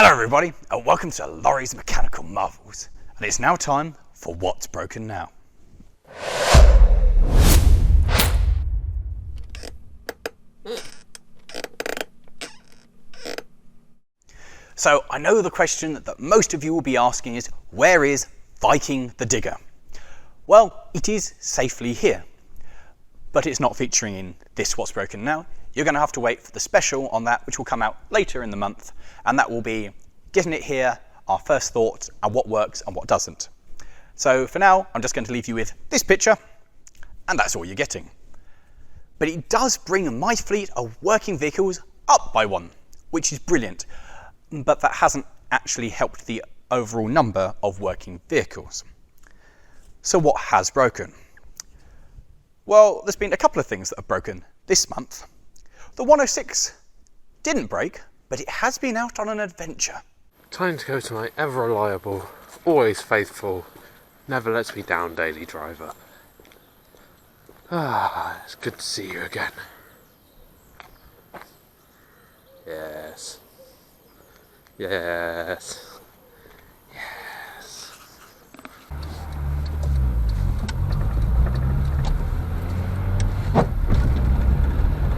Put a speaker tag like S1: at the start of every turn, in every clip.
S1: Hello everybody, and welcome to Lawrie's Mechanical Marvels, and it's now time for What's Broken Now. So I know the question that most of you will be asking is, where is Viking the Digger? Well, it is safely here, but it's not featuring in this What's Broken Now. You're going to have to wait for the special on that, which will come out later in the month, and that will be getting it here, our first thoughts, and what works and what doesn't. So for now, I'm just going to leave you with this picture, and that's all you're getting. But it does bring my fleet of working vehicles up by one, which is brilliant, but that hasn't actually helped the overall number of working vehicles. So what has broken? Well, there's been a couple of things that have broken this month. The 106 didn't break, but it has been out on an adventure.
S2: Time to go to my ever reliable, always faithful, never lets me down daily driver. It's good to see you again. Yes. Yes. Yes.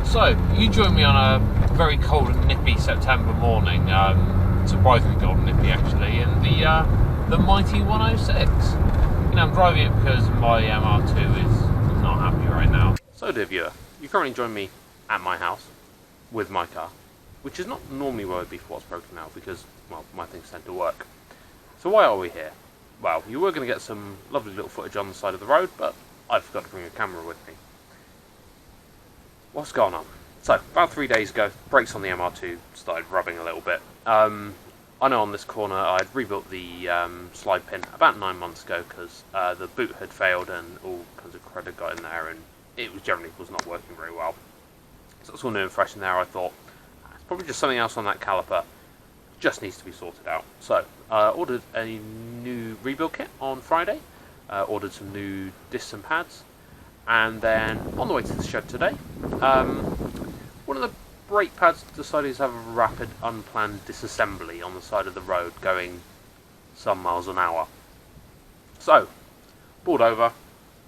S2: So, you joined me on a very cold and nippy September morning, surprisingly cold and nippy actually, in the mighty 106. You know, I'm driving it because my MR2 is not happy right now. So dear viewer, you currently join me at my house with my car, which is not normally where I'd be for What's Broken Now because, well, my things tend to work. So why are we here? Well, you were going to get some lovely little footage on the side of the road, but I forgot to bring a camera with me. What's going on? So, about 3 days ago, brakes on the MR2 started rubbing a little bit. I know on this corner I'd rebuilt the slide pin about 9 months ago because the boot had failed and all kinds of crud had got in there and it generally was not working very well. So it's all new and fresh in there. I thought, it's probably just something else on that caliper. Just needs to be sorted out. So, ordered a new rebuild kit on Friday. Ordered some new discs and pads. And then, on the way to the shed today, one of the brake pads decided to have a rapid, unplanned disassembly on the side of the road, going some miles an hour. So, pulled over,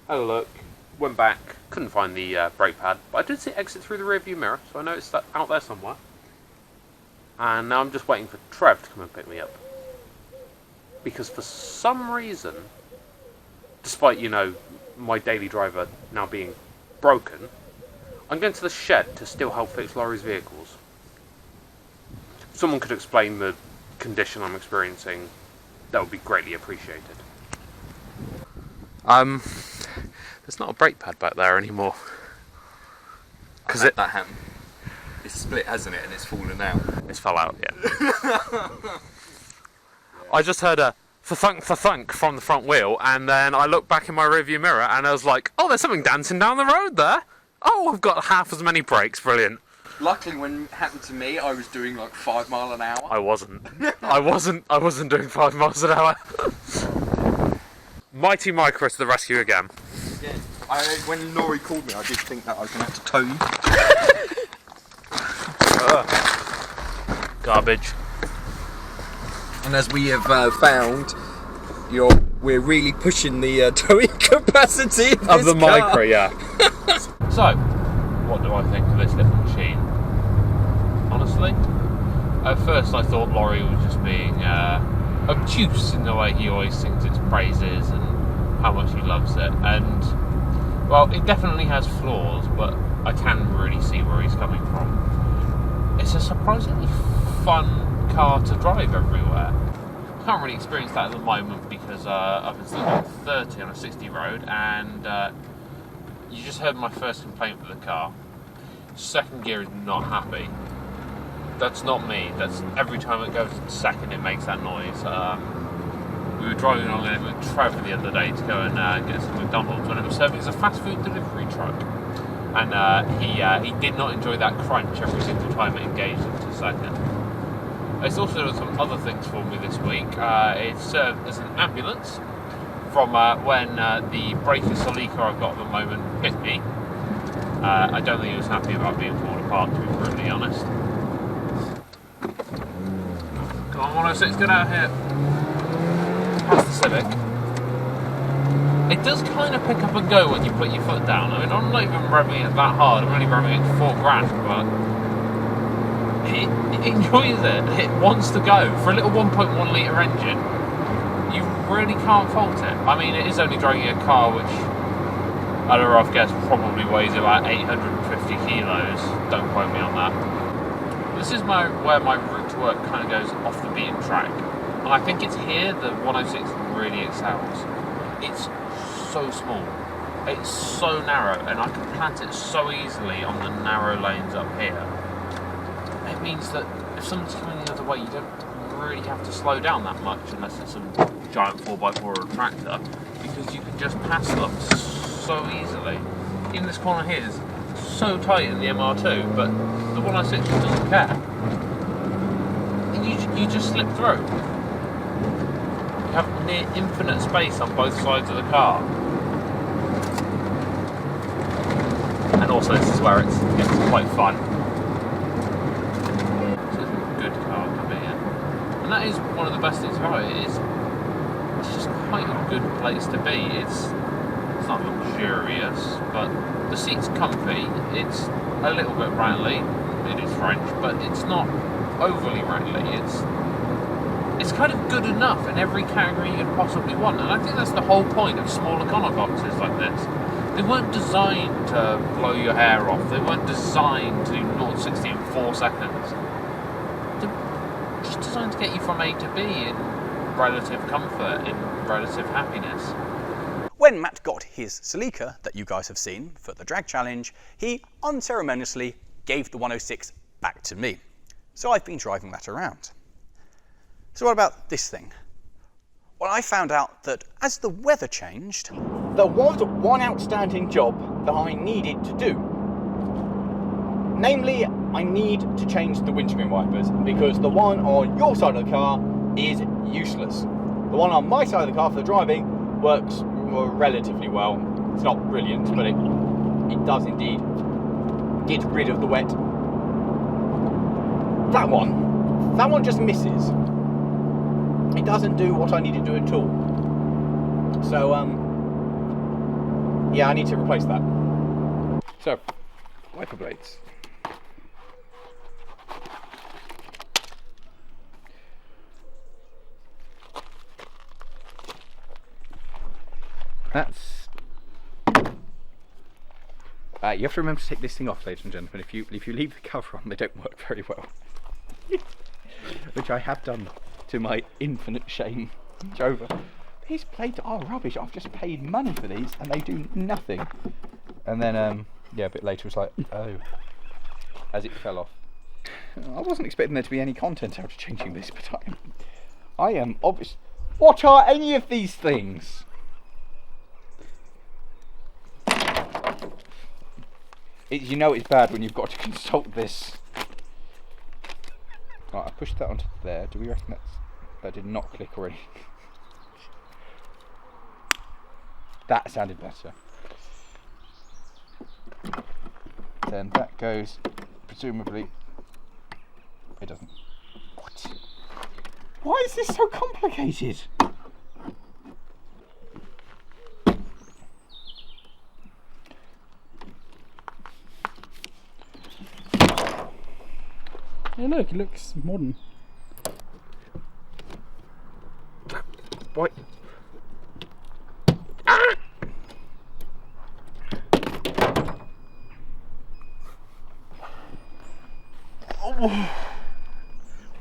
S2: had a look, went back, couldn't find the brake pad, but I did see it exit through the rearview mirror, so I know it's out there somewhere. And now I'm just waiting for Trev to come and pick me up. Because for some reason, despite, you know, my daily driver now being broken, I'm going to the shed to still help fix Lawrie's vehicles. If someone could explain the condition I'm experiencing, that would be greatly appreciated. There's not a brake pad back there anymore.
S3: Because that happened. It's split, hasn't it? And it's fallen out.
S2: It's fell out, yeah. I just heard a thunk from the front wheel, and then I looked back in my rearview mirror and I was like, oh, there's something dancing down the road there. Oh, I've got half as many brakes. Brilliant.
S3: Luckily, when it happened to me, I was doing like 5 miles an hour.
S2: I wasn't. I wasn't doing 5 miles an hour. Mighty Micro to the rescue again.
S3: Yeah. When Lawrie called me, I did think that I was going to have to tow you.
S2: Garbage.
S3: And as we have found, we're really pushing the towing capacity
S2: of the
S3: car.
S2: Micro, yeah. So, what do I think of this little machine? Honestly, at first I thought Lawrie was just being obtuse in the way he always sings its praises and how much he loves it. And, well, it definitely has flaws, but I can really see where he's coming from. It's a surprisingly fun car to drive everywhere. Can't really experience that at the moment because I've been still doing 30 on a 60 road, and you just heard my first complaint with the car. Second gear is not happy. That's not me. That's every time it goes to second, it makes that noise. We were driving along it with Trev the other day to go and get some McDonald's when it was serving as a fast food delivery truck, and he did not enjoy that crunch every single time it engaged into second. It's also done some other things for me this week. It served as an ambulance from when the Breaker leaker I've got at the moment hit me. I don't think he was happy about being pulled apart, to be brutally honest. Come on, 106, get out here. Past the Civic. It does kind of pick up and go when you put your foot down. I mean, I'm not even revving it that hard. I'm only revving it to 4 grand, but it enjoys it. It wants to go. For a little 1.1 litre engine, you really can't fault it. I mean, it is only dragging a car which, at a rough guess, probably weighs about 850 kilos. Don't quote me on that. This is where my route to work kind of goes off the beaten track. And I think it's here that 106 really excels. It's so small, it's so narrow, and I can plant it so easily on the narrow lanes up here. It means that if someone's coming the other way, you don't really have to slow down that much unless it's some giant 4x4 or a tractor, because you can just pass them so easily. Even this corner here is so tight in the MR2, but the 106 just doesn't care. You just slip through. You have near infinite space on both sides of the car. And also this is where it's quite fun. It's a good car to be in. And that is one of the best things about it. It's just quite a good place to be. It's not luxurious, but the seat's comfy. It's a little bit rattly. It is French, but it's not overly rattly. It's kind of good enough in every category you could possibly want, and I think that's the whole point of small econoboxes like this. They weren't designed to blow your hair off. They weren't designed to do 0-60 in 4 seconds. They're just designed to get you from A to B in relative comfort, in relative happiness.
S1: When Matt got his Celica that you guys have seen for the drag challenge, he unceremoniously gave the 106 back to me. So I've been driving that around. So what about this thing? Well, I found out that as the weather changed, there was one outstanding job that I needed to do. Namely, I need to change the windscreen wipers because the one on your side of the car is useless. The one on my side of the car for the driving works relatively well. It's not brilliant, but it does indeed get rid of the wet. That one just misses. It doesn't do what I need to do at all. So, yeah, I need to replace that. So, wiper blades. That's... you have to remember to take this thing off, ladies and gentlemen. If you leave the cover on, they don't work very well. Which I have done to my infinite shame. Over. These blades are rubbish. I've just paid money for these and they do nothing. And then, yeah, a bit later it's like, oh, as it fell off. I wasn't expecting there to be any content out of changing this, but I am obvious. What are any of these things? You know it's bad when you've got to consult this. Right, I pushed that onto there. Do we reckon that did not click already? That sounded better. Then that goes, presumably, it doesn't. What? Why is this so complicated?
S4: Yeah, look, it looks modern.
S1: What?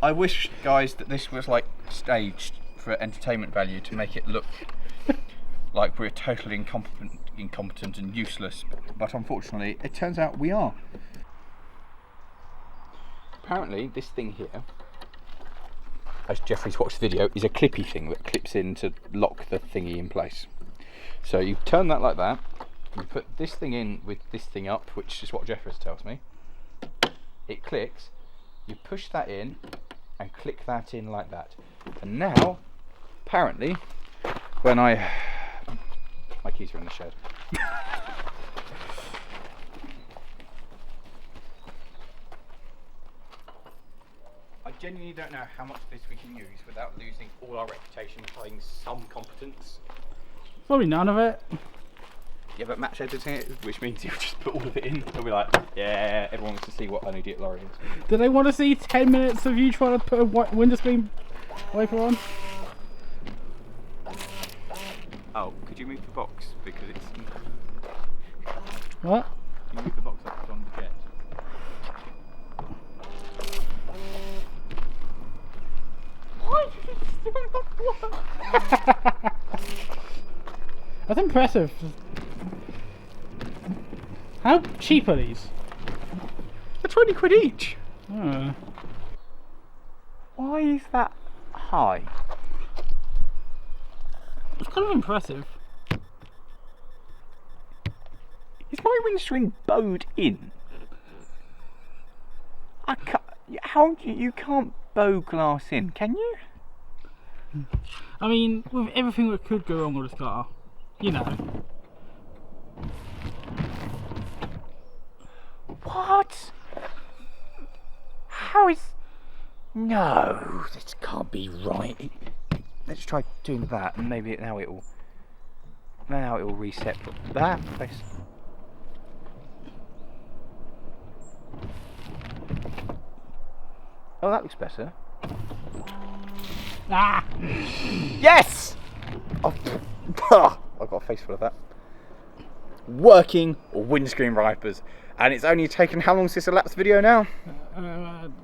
S1: I wish, guys, that this was like staged for entertainment value to make it look like we're totally incompetent and useless, but unfortunately it turns out we are. Apparently this thing here, as Jeffrey's watched the video, is a clippy thing that clips in to lock the thingy in place. So you turn that like that, you put this thing in with this thing up, which is what Geffers tells me. It clicks, you push that in and click that in like that. And now, apparently, when my keys are in the shed.
S5: genuinely don't know how much of this we can use without losing all our reputation for having some competence.
S4: Probably none of it.
S5: Yeah, but Matt's editing it, which means he'll just put all of it in. He'll be like, yeah, everyone wants to see what an idiot Lawrie is.
S4: Do they want to see 10 minutes of you trying to put a window screen wiper on?
S5: Oh, could you move the box? Because it's...
S4: What?
S5: Can you move the box up on the jet? Why did it still not work?
S4: That's impressive. How cheap are these?
S5: They're 20 quid each.
S4: Oh.
S5: Why is that high?
S4: It's kind of impressive.
S5: Is my windscreen bowed in? I can't. How do you can't bow glass in, can you?
S4: I mean, with everything that could go wrong with this car, you know.
S5: What? How is... No, this can't be right. Let's try doing that, and maybe now it will reset that place. Oh, that looks better.
S4: Ah!
S5: Yes! Oh, I've got a face full of that. Working windscreen wipers. And it's only taken, how long since the lapsed video now?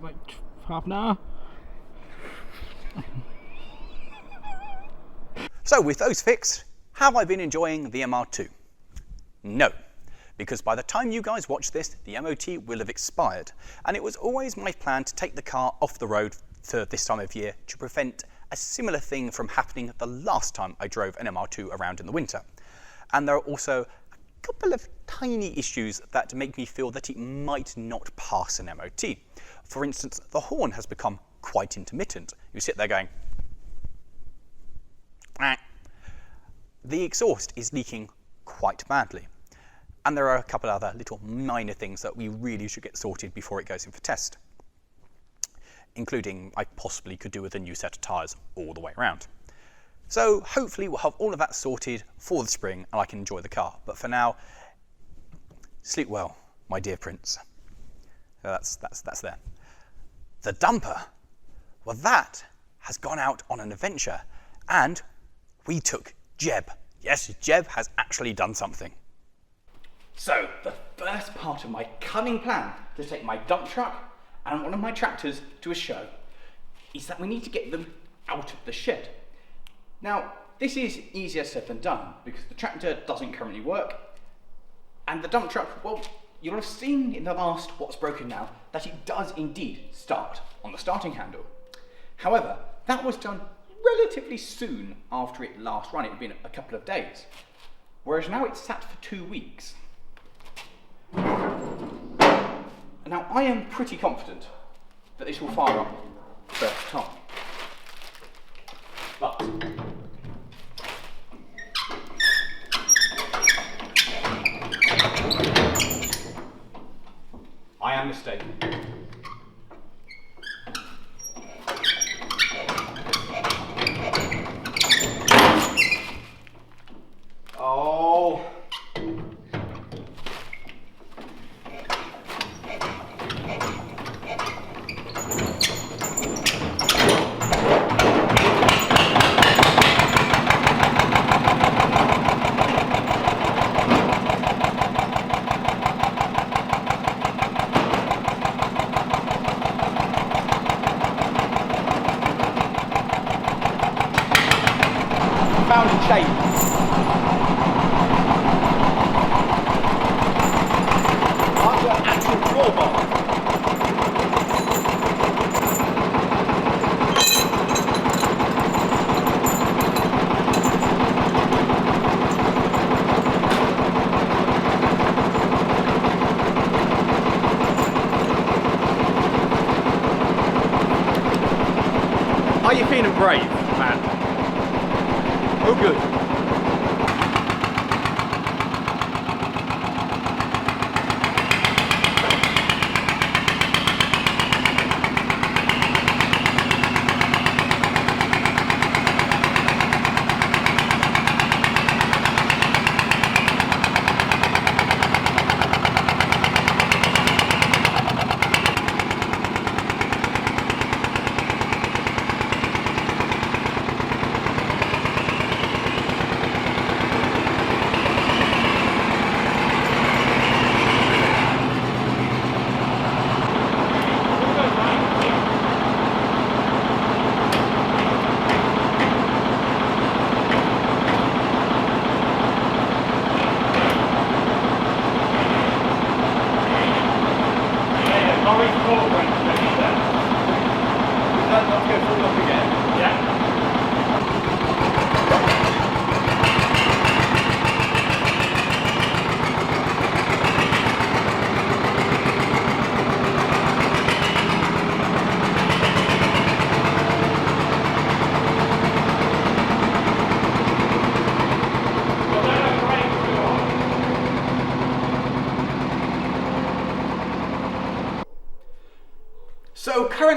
S4: Like half an hour.
S1: So with those fixed, have I been enjoying the MR2? No, because by the time you guys watch this, the MOT will have expired, and it was always my plan to take the car off the road for this time of year to prevent a similar thing from happening the last time I drove an MR2 around in the winter. And there are also a couple of tiny issues that make me feel that it might not pass an MOT. For instance, the horn has become quite intermittent. You sit there going, "Ah." The exhaust is leaking quite badly. And there are a couple other little minor things that we really should get sorted before it goes in for test. Including, I possibly could do with a new set of tyres all the way around. So hopefully we'll have all of that sorted for the spring and I can enjoy the car. But for now, sleep well, my dear prince. That's there. The dumper, well, that has gone out on an adventure and we took Jeb. Yes, Jeb has actually done something. So, the first part of my cunning plan to take my dump truck and one of my tractors to a show is that we need to get them out of the shed. Now, this is easier said than done because the tractor doesn't currently work and the dump truck, well, you'll have seen in the last What's Broken Now that it does indeed start on the starting handle. However, that was done relatively soon after it last ran. It had been a couple of days, whereas now it's sat for 2 weeks. Now, I am pretty confident that this will fire up first time. But I am mistaken. Oh. Found a shape. I've got actual drawbar. Are you feeling brave, man? Oh, good.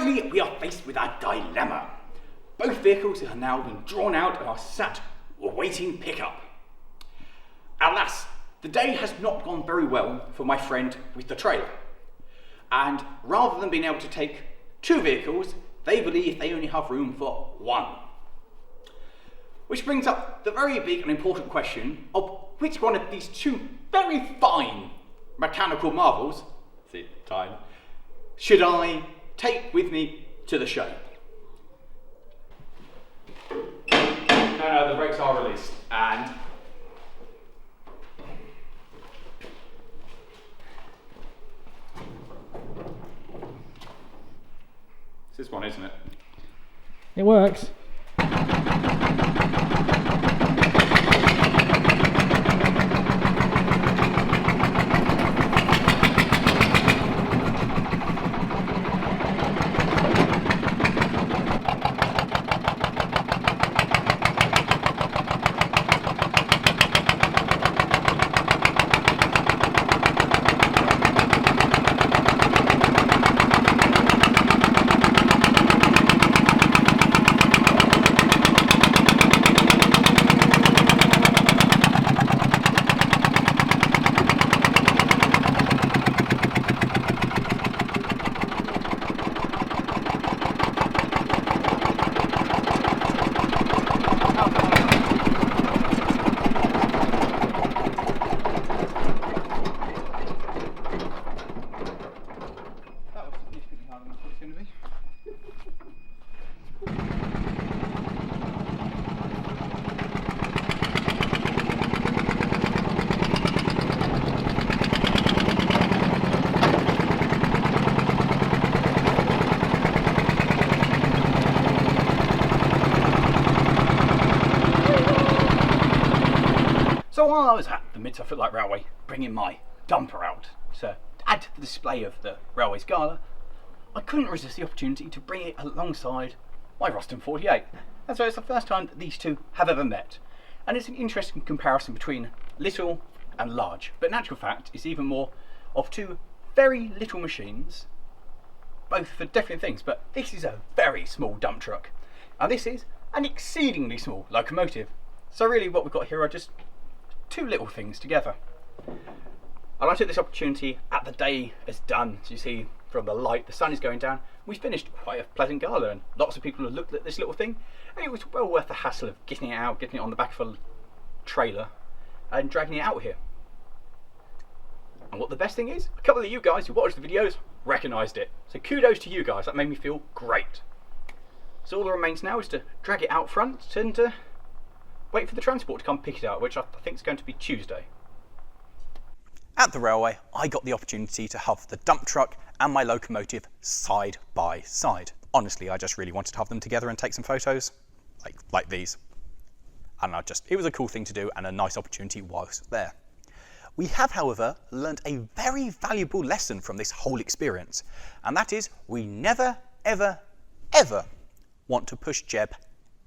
S5: Currently, we are faced with a dilemma. Both vehicles have now been drawn out and are sat awaiting pickup. Alas, the day has not gone very well for my friend with the trailer. And rather than being able to take 2 vehicles, they believe they only have room for 1. Which brings up the very big and important question of which one of these 2 very fine mechanical marvels, see time, should I take with me to the show? No, the brakes are released, and it's this one, isn't it?
S4: It works.
S5: So while I was at the Mid-Suffolk Light Railway bringing my dumper out to add to the display of the railway's gala, I couldn't resist the opportunity to bring it alongside my Ruston 48. And so it's the first time that these 2 have ever met. And it's an interesting comparison between little and large. But in actual fact, it's even more of 2 very little machines, both for different things. But this is a very small dump truck. And this is an exceedingly small locomotive. So really what we've got here are just 2 little things together. And I took this opportunity at the day is done. As you see from the light, the sun is going down. We finished quite a pleasant gala, and lots of people have looked at this little thing, and it was well worth the hassle of getting it out, getting it on the back of a trailer, and dragging it out here. And what the best thing is, a couple of you guys who watched the videos recognised it. So kudos to you guys, that made me feel great. So all that remains now is to drag it out front and wait for the transport to come pick it up, which I think is going to be Tuesday.
S1: At the railway, I got the opportunity to have the dump truck and my locomotive side by side. Honestly, I just really wanted to have them together and take some photos, like these. And it was a cool thing to do and a nice opportunity whilst there. We have, however, learned a very valuable lesson from this whole experience, and that is we never, ever, ever want to push Jeb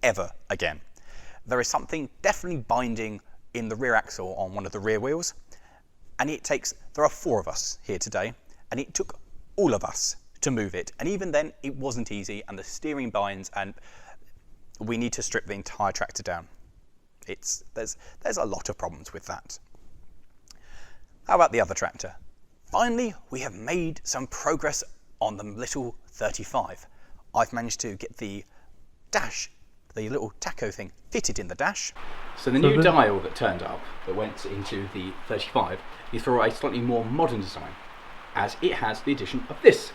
S1: ever again. There is something definitely binding in the rear axle on one of the rear wheels, and there are 4 of us here today, and it took all of us to move it, and even then it wasn't easy, and the steering binds, and we need to strip the entire tractor down. There's a lot of problems with that. How about the other tractor? Finally, we have made some progress on the little 35. I've managed to get the dash, the little tacho thing, fitted in the dash.
S5: So the new dial that turned up, that went into the 35, is for a slightly more modern design, as it has the addition of this,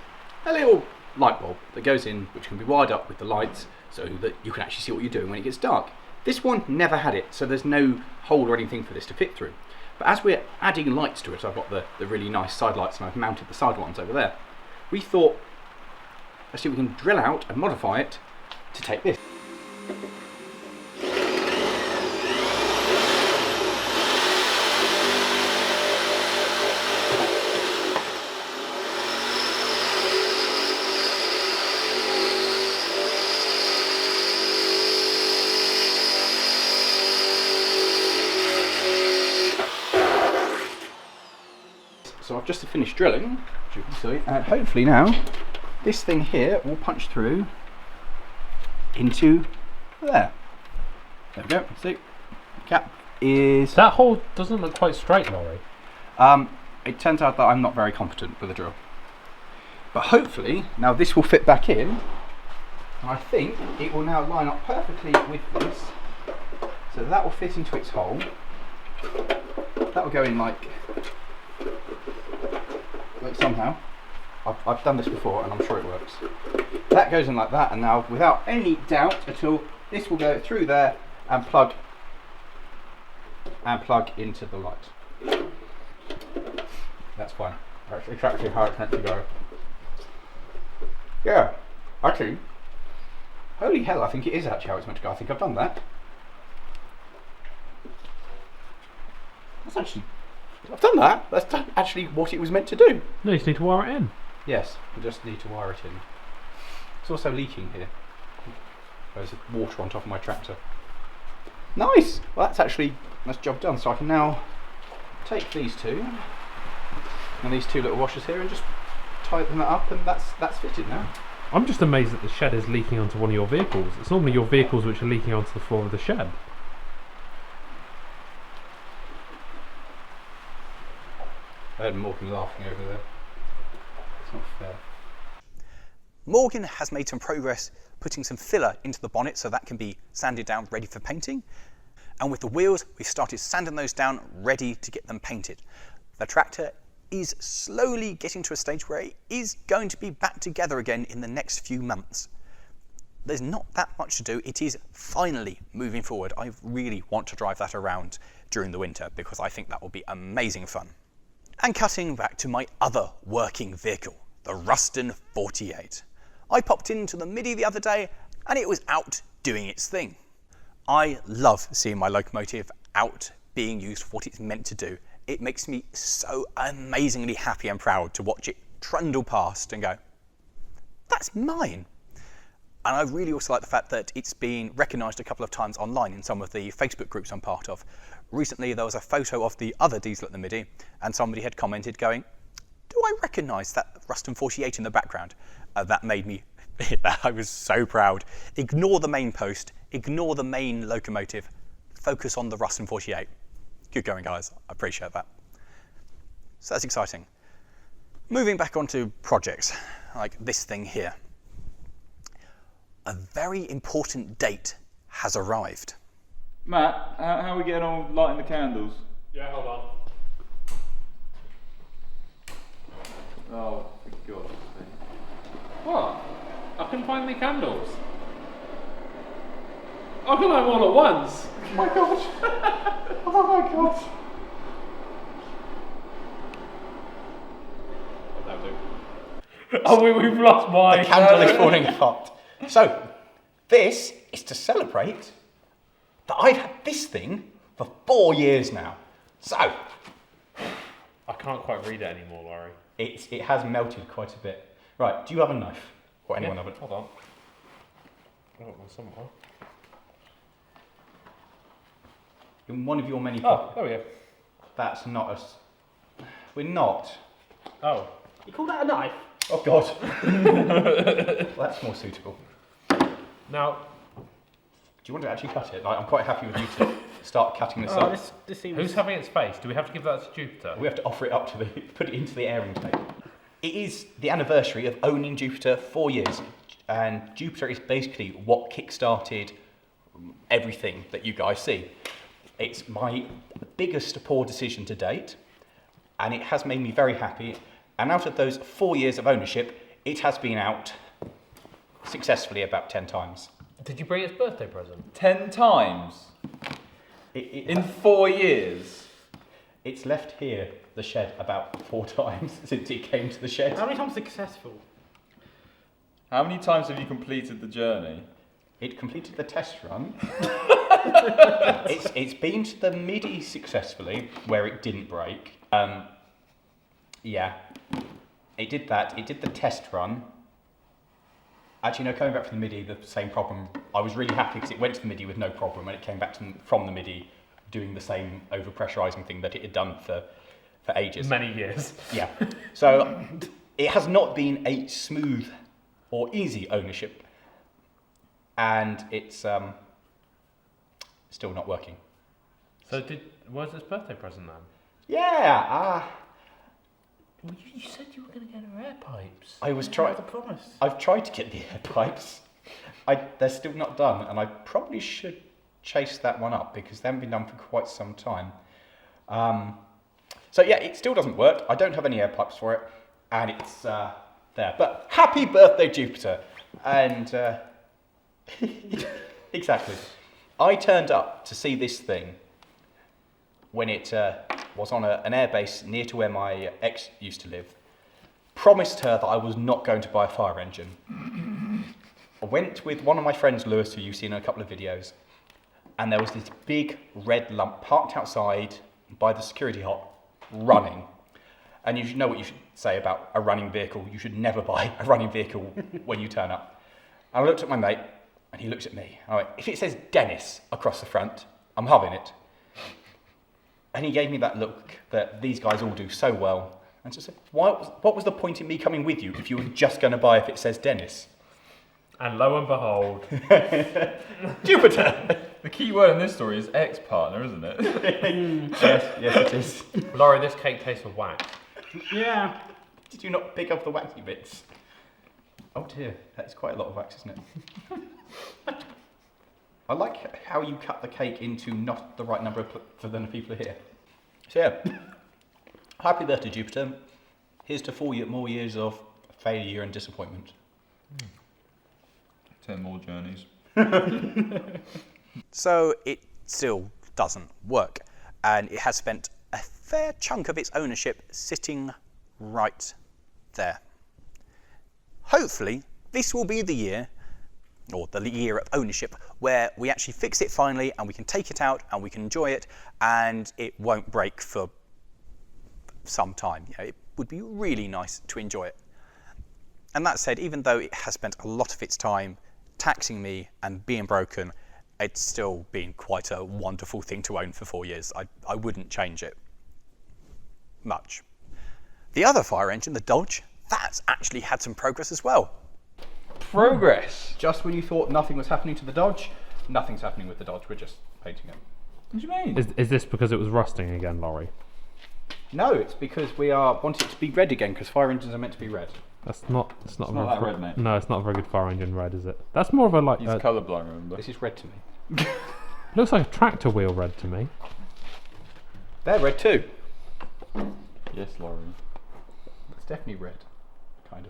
S5: a little light bulb that goes in, which can be wired up with the lights so that you can actually see what you're doing when it gets dark. This one never had it, so there's no hole or anything for this to fit through. But as we're adding lights to it, I've got the really nice side lights and I've mounted the side ones over there. We thought, let's see if we can drill out and modify it to take this. So I've just finished drilling, as you can see, and hopefully now this thing here will punch through into there. There we go. See, cap is.
S2: That hole doesn't look quite straight, Lawrie.
S5: It turns out that I'm not very competent with a drill, but hopefully now this will fit back in, and I think it will now line up perfectly with this, so that will fit into its hole. That will go in like somehow. I've done this before and I'm sure it works. That goes in like that, and now without any doubt at all, this will go through there and plug into the light. That's fine. That's exactly how it's meant to go. Yeah, actually, holy hell, I think it is actually how it's meant to go. I think I've done that. I've done that. That's actually what it was meant to do.
S2: No, you just need to wire it in.
S5: Yes, we just need to wire it in. It's also leaking here. There's water on top of my tractor. Nice! Well, that's job done. So I can now take these two and these two little washers here and just tighten that up, and that's fitted now.
S2: I'm just amazed that the shed is leaking onto one of your vehicles. It's normally your vehicles which are leaking onto the floor of the shed.
S5: I heard Morgan laughing over there. It's not fair.
S1: Morgan has made some progress putting some filler into the bonnet so that can be sanded down ready for painting. And with the wheels, we've started sanding those down ready to get them painted. The tractor is slowly getting to a stage where it is going to be back together again in the next few months. There's not that much to do. It is finally moving forward. I really want to drive that around during the winter because I think that will be amazing fun. And cutting back to my other working vehicle, the Ruston 48. I popped into the Midi the other day and it was out doing its thing. I love seeing my locomotive out being used for what it's meant to do. It makes me so amazingly happy and proud to watch it trundle past and go, that's mine. And I really also like the fact that it's been recognised a couple of times online in some of the Facebook groups I'm part of. Recently there was a photo of the other diesel at the Midi and somebody had commented going, do I recognise that Ruston 48 in the background? That made me, I was so proud. Ignore the main post, ignore the main locomotive, focus on the Ruston 48. Good going, guys, I appreciate that. So that's exciting. Moving back onto projects, like this thing here. A very important date has arrived.
S6: Matt, how are we getting on lighting the candles?
S2: Yeah, hold on.
S6: Oh, for God's sake.
S2: What? I couldn't find any candles. I can light them all at once.
S5: Oh my god! Oh my god!
S2: Oh, we've lost my...
S5: The candle is falling apart. So, this is to celebrate that I've had this thing for 4 years now. So,
S2: I can't quite read it anymore, Lawrie.
S5: it has melted quite a bit. Right, do you have a knife? Or anyone have it?
S2: Hold on. I got one somewhere.
S5: In one of your many
S2: Oh,
S5: pockets.
S2: there we go.
S5: That's not us. We're not.
S2: Oh.
S4: You call that a knife?
S5: Oh god. Well, that's more suitable.
S2: Now,
S5: Do you want to actually cut it? Like, I'm quite happy with you to start cutting this
S4: Oh,
S5: up.
S4: this seems...
S2: who's having its face? Do we have to give that to Jupiter?
S5: We have to offer it up to put it into the airing tank. It is the anniversary of owning Jupiter 4 years, and Jupiter is basically what kick-started everything that you guys see. It's my biggest poor decision to date, and it has made me very happy. And out of those 4 years of ownership, it has been out successfully about 10 times.
S2: Did you bring its birthday present?
S6: 10 times? In 4 years?
S5: It's left here, the shed, about 4 times since it came to the shed.
S4: How many times successful?
S6: How many times have you completed the journey?
S5: It completed the test run. It's been to the Midi successfully, where it didn't break. Yeah, it did that. It did the test run. Actually, no, coming back from the Midi, the same problem. I was really happy because it went to the Midi with no problem, and it came back from the Midi doing the same overpressurising thing that it had done for ages.
S2: Many years.
S5: Yeah. So it has not been a smooth or easy ownership, and it's still not working.
S2: So where's this birthday present then?
S5: Yeah,
S2: You said you were going to get her air pipes.
S5: I was trying.
S2: The promise.
S5: I've tried to get the air pipes. They're still not done, and I probably should chase that one up because they haven't been done for quite some time. So yeah, it still doesn't work. I don't have any air pipes for it, and it's there. But happy birthday, Jupiter! And exactly, I turned up to see this thing when it was on an airbase near to where my ex used to live. Promised her that I was not going to buy a fire engine. I went with one of my friends, Lewis, who you've seen in a couple of videos, and there was this big red lump parked outside by the security hut, running. And you should know what you should say about a running vehicle. You should never buy a running vehicle when you turn up. And I looked at my mate, and he looked at me. I went, if it says Dennis across the front, I'm having it. And he gave me that look that these guys all do so well. And just said, what was the point in me coming with you if you were just going to buy if it says Dennis?
S2: And lo and behold,
S5: Jupiter!
S6: The key word in this story is ex-partner, isn't it?
S5: Yes, it is.
S2: Lawrie, this cake tastes of wax.
S4: Yeah.
S5: Did you not pick up the waxy bits? Oh dear, that's quite a lot of wax, isn't it? I like how you cut the cake into not the right number for the people here. So yeah, happy birthday, Jupiter. Here's to 4 more years of failure and disappointment.
S6: 10 more journeys.
S1: So it still doesn't work, and it has spent a fair chunk of its ownership sitting right there. Hopefully, this will be the year, or the year of ownership, where we actually fix it finally and we can take it out and we can enjoy it and it won't break for some time. You know, it would be really nice to enjoy it. And that said, even though it has spent a lot of its time taxing me and being broken, it's still been quite a wonderful thing to own for 4 years. I wouldn't change it much. The other fire engine, the Dodge, that's actually had some progress as well.
S6: Progress?
S5: Just when you thought nothing was happening to the Dodge, nothing's happening with the Dodge, we're just painting it.
S6: What do you mean?
S2: Is this because it was rusting again, Lawrie?
S5: No, it's because we want it to be red again, because fire engines are meant to be red.
S2: It's not
S6: not that red, mate.
S2: No, it's not a very good fire engine red, is it? That's more of a
S6: He's colourblind, remember?
S5: This is red to me.
S2: looks like a tractor wheel red to me.
S5: They're red too.
S6: Yes, Lawrie.
S5: It's definitely red, kind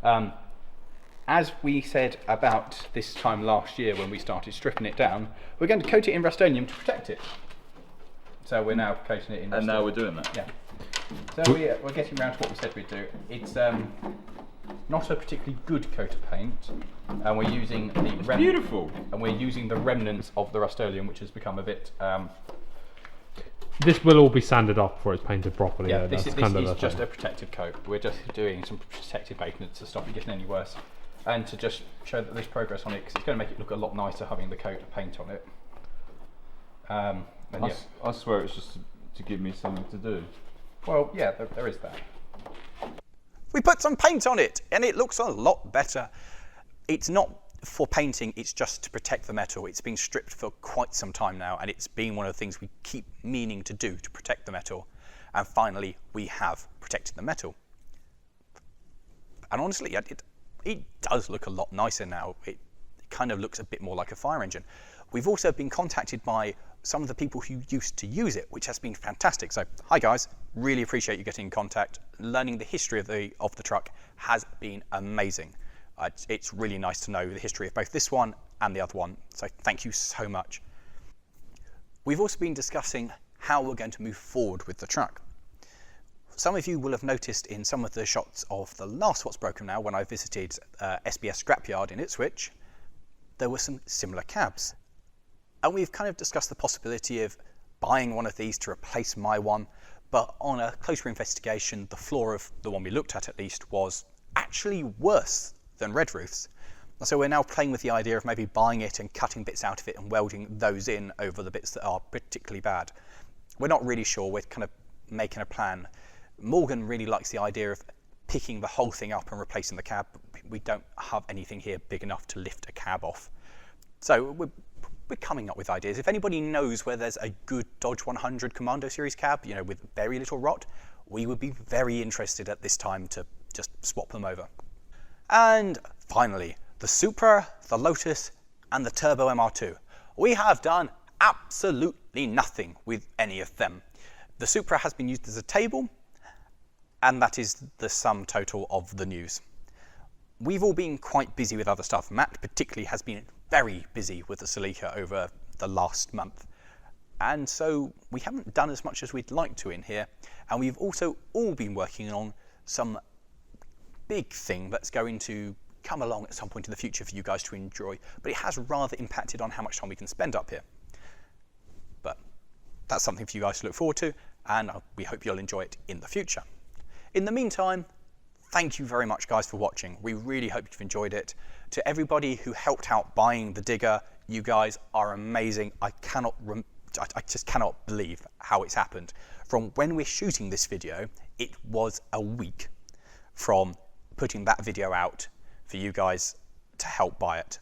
S5: of. As we said about this time last year when we started stripping it down, we're going to coat it in Rustonium to protect it. So we're now coating it in
S6: And now
S5: Rust-Oleum.
S6: we're doing that.
S5: Yeah. So we're getting around to what we said we'd do. It's not a particularly good coat of paint, and we're using the
S6: Beautiful.
S5: And we're using the remnants of the Rust-Oleum, which has become a bit.
S2: This will all be sanded off before it's painted properly.
S5: Yeah,
S2: though.
S5: this
S2: That's
S5: is
S2: kind of the
S5: just
S2: thing.
S5: a protective coat. We're just doing some protective maintenance to stop it getting any worse, and to just show that there's progress on it, because it's going to make it look a lot nicer having the coat of paint on it. And yeah.
S6: I swear it's just to give me something to do.
S5: Well, yeah, there is that.
S1: We put some paint on it and it looks a lot better. It's not for painting, it's just to protect the metal. It's been stripped for quite some time now, and it's been one of the things we keep meaning to do to protect the metal. And finally, we have protected the metal. And honestly, it does look a lot nicer now. It kind of looks a bit more like a fire engine. We've also been contacted by some of the people who used to use it, which has been fantastic. So, hi guys, really appreciate you getting in contact. Learning the history of the truck has been amazing. It's really nice to know the history of both this one and the other one, so thank you so much. We've also been discussing how we're going to move forward with the truck. Some of you will have noticed in some of the shots of the last What's Broken Now, when I visited SBS Scrapyard in Ipswich, there were some similar cabs. And we've kind of discussed the possibility of buying one of these to replace my one, but on a closer investigation, the floor of the one we looked at least was actually worse than Red Roof's. So we're now playing with the idea of maybe buying it and cutting bits out of it and welding those in over the bits that are particularly bad. We're not really sure, we're kind of making a plan. Morgan really likes the idea of picking the whole thing up and replacing the cab. we don't have anything here big enough to lift a cab off. So we're coming up with ideas. If anybody knows where there's a good Dodge 100 Commando Series cab, you know, with very little rot, we would be very interested at this time to just swap them over. And finally, the Supra, the Lotus, and the Turbo MR2. We have done absolutely nothing with any of them. The Supra has been used as a table, and that is the sum total of the news. We've all been quite busy with other stuff. Matt particularly has been very busy with the Celica over the last month. And so we haven't done as much as we'd like to in here. And we've also all been working on some big thing that's going to come along at some point in the future for you guys to enjoy. But it has rather impacted on how much time we can spend up here. But that's something for you guys to look forward to. And we hope you'll enjoy it in the future. In the meantime, thank you very much, guys, for watching. We really hope you've enjoyed it. To everybody who helped out buying the digger, you guys are amazing. I just cannot believe how it's happened. From when we're shooting this video, it was a week from putting that video out for you guys to help buy it.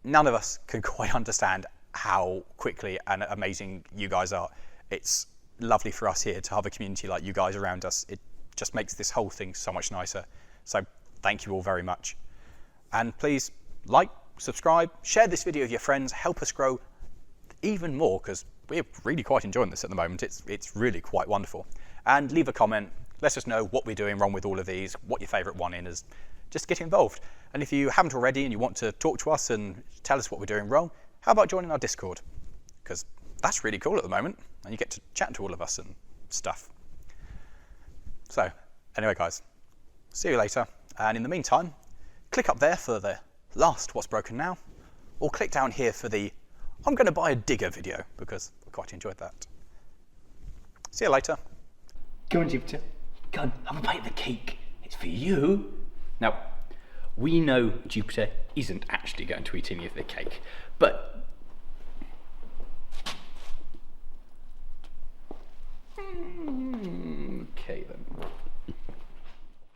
S1: None of us can quite understand how quickly and amazing you guys are. It's lovely for us here to have a community like you guys around us. It just makes this whole thing so much nicer. So thank you all very much. And please like, subscribe, share this video with your friends, help us grow even more, because we're really quite enjoying this at the moment. It's really quite wonderful. And leave a comment, let us know what we're doing wrong with all of these, what your favourite one is. Just get involved. And if you haven't already and you want to talk to us and tell us what we're doing wrong, how about joining our Discord? Because that's really cool at the moment, and you get to chat to all of us and stuff. So, anyway guys, see you later, and in the meantime, click up there for the last What's Broken Now, or click down here for the I'm going to buy a digger video, because I quite enjoyed that. See you later.
S5: Go on, Jupiter. Go on, have a bite of the cake. It's for you. Now, we know Jupiter isn't actually going to eat any of the cake, but